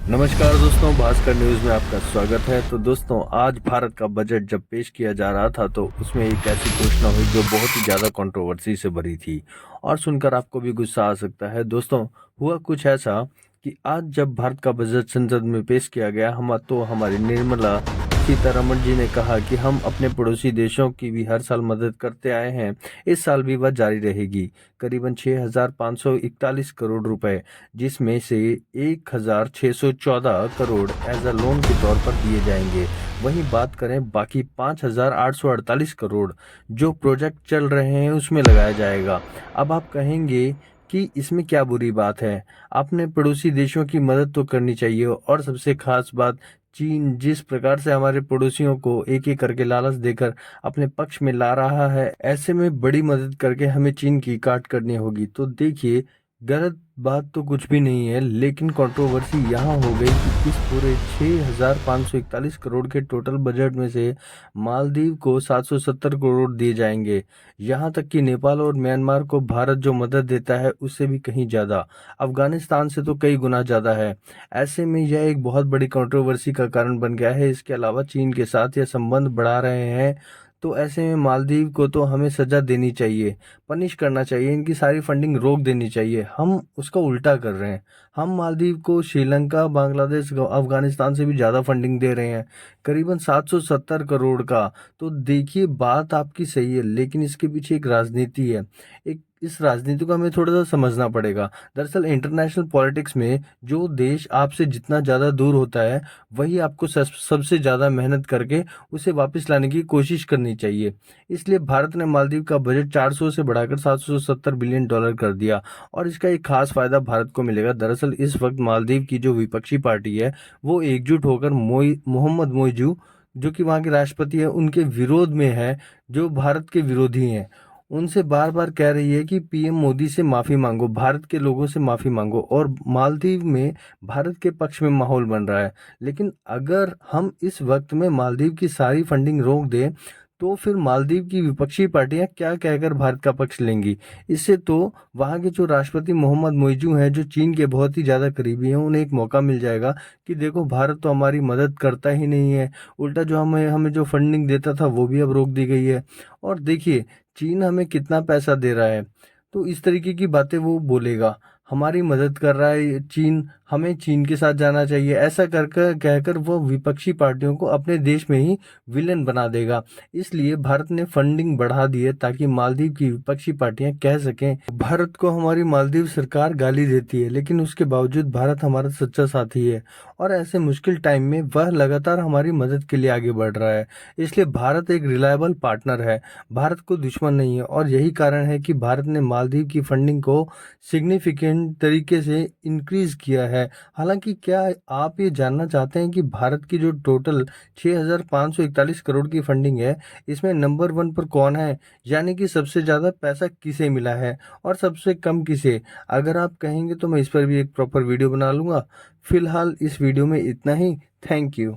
नमस्कार दोस्तों, भास्कर न्यूज़ में आपका स्वागत है। तो दोस्तों, आज भारत का बजट जब पेश किया जा रहा था तो उसमें एक ऐसी घोषणा हुई जो बहुत ही ज़्यादा कंट्रोवर्सी से भरी थी और सुनकर आपको भी गुस्सा आ सकता है। दोस्तों, हुआ कुछ ऐसा कि आज जब भारत का बजट संसद में पेश किया गया हमारी निर्मला सीतारमण जी ने कहा कि हम अपने पड़ोसी देशों की भी हर साल मदद करते आए हैं। इस साल भी वह जारी रहेगी। करीबन 6,541 करोड़ रुपए, जिसमें से 1,614 करोड़ एज अ लोन के तौर पर दिए जाएंगे। वहीं बात करें बाकी 5,848 करोड़ जो प्रोजेक्ट चल रहे हैं उसमें लगाया जाएगा। अब आप कहेंगे कि इसमें क्या बुरी बात है? अपने पड़ोसी देशों की मदद तो करनी चाहिए। और सबसे खास बात, चीन जिस प्रकार से हमारे पड़ोसियों को एक एक करके लालच देकर अपने पक्ष में ला रहा है, ऐसे में बड़ी मदद करके हमें चीन की काट करनी होगी। तो देखिए, गलत बात तो कुछ भी नहीं है, लेकिन कंट्रोवर्सी यहाँ हो गई कि इस पूरे 6,541 करोड़ के टोटल बजट में से मालदीव को 770 करोड़ दिए जाएंगे। यहाँ तक कि नेपाल और म्यांमार को भारत जो मदद देता है उससे भी कहीं ज़्यादा, अफगानिस्तान से तो कई गुना ज़्यादा है। ऐसे में यह एक बहुत बड़ी कंट्रोवर्सी का कारण बन गया है। इसके अलावा चीन के साथ यह संबंध बढ़ा रहे हैं, तो ऐसे में मालदीव को तो हमें सजा देनी चाहिए, पनिश करना चाहिए, इनकी सारी फंडिंग रोक देनी चाहिए। हम उसका उल्टा कर रहे हैं। हम मालदीव को श्रीलंका, बांग्लादेश, अफगानिस्तान से भी ज़्यादा फंडिंग दे रहे हैं, करीबन 770 करोड़ का। तो देखिए, बात आपकी सही है, लेकिन इसके पीछे एक राजनीति है। एक इस राजनीति को हमें थोड़ा सा समझना पड़ेगा। दरअसल इंटरनेशनल पॉलिटिक्स में जो देश आपसे जितना ज़्यादा दूर होता है, वही आपको सबसे ज़्यादा मेहनत करके उसे वापस लाने की कोशिश करनी चाहिए। इसलिए भारत ने मालदीव का बजट 400 से बढ़ाकर 770 बिलियन डॉलर कर दिया और इसका एक खास फायदा भारत को मिलेगा। दरअसल इस वक्त मालदीव की जो विपक्षी पार्टी है वो एकजुट होकर मोहम्मद मोइजू, जो कि वहाँ के राष्ट्रपति है, उनके विरोध में है, जो भारत के विरोधी हैं। उनसे बार बार कह रही है कि पीएम मोदी से माफ़ी मांगो, भारत के लोगों से माफ़ी मांगो। और मालदीव में भारत के पक्ष में माहौल बन रहा है। लेकिन अगर हम इस वक्त में मालदीव की सारी फंडिंग रोक दें, तो फिर मालदीव की विपक्षी पार्टियां क्या कहकर भारत का पक्ष लेंगी? इससे तो वहां के जो राष्ट्रपति मोहम्मद मोइजू हैं, जो चीन के बहुत ही ज़्यादा करीबी हैं, उन्हें एक मौका मिल जाएगा कि देखो, भारत तो हमारी मदद करता ही नहीं है, उल्टा जो हमें हमें जो फंडिंग देता था वो भी अब रोक दी गई है। और देखिए, चीन हमें कितना पैसा दे रहा है, तो इस तरीके की बातें वो बोलेगा। हमारी मदद कर रहा है चीन, हमें चीन के साथ जाना चाहिए, ऐसा कर कर कहकर वो विपक्षी पार्टियों को अपने देश में ही विलेन बना देगा। इसलिए भारत ने फंडिंग बढ़ा दी है ताकि मालदीव की विपक्षी पार्टियां कह सकें, भारत को हमारी मालदीव सरकार गाली देती है, लेकिन उसके बावजूद भारत हमारा सच्चा साथी है और ऐसे मुश्किल टाइम में वह लगातार हमारी मदद के लिए आगे बढ़ रहा है। इसलिए भारत एक रिलायबल पार्टनर है, भारत को दुश्मन नहीं है। और यही कारण है कि भारत ने मालदीव की फंडिंग को सिग्निफिकेंट तरीके से इंक्रीज किया है। हालांकि क्या आप ये जानना चाहते हैं कि भारत की जो टोटल 6,541 करोड़ की फंडिंग है, इसमें नंबर वन पर कौन है? यानी कि सबसे ज़्यादा पैसा किसे मिला है और सबसे कम किसे? अगर आप कहेंगे तो मैं इस पर भी एक प्रॉपर वीडियो बना लूँगा। फिलहाल इस वीडियो में इतना ही। Thank you.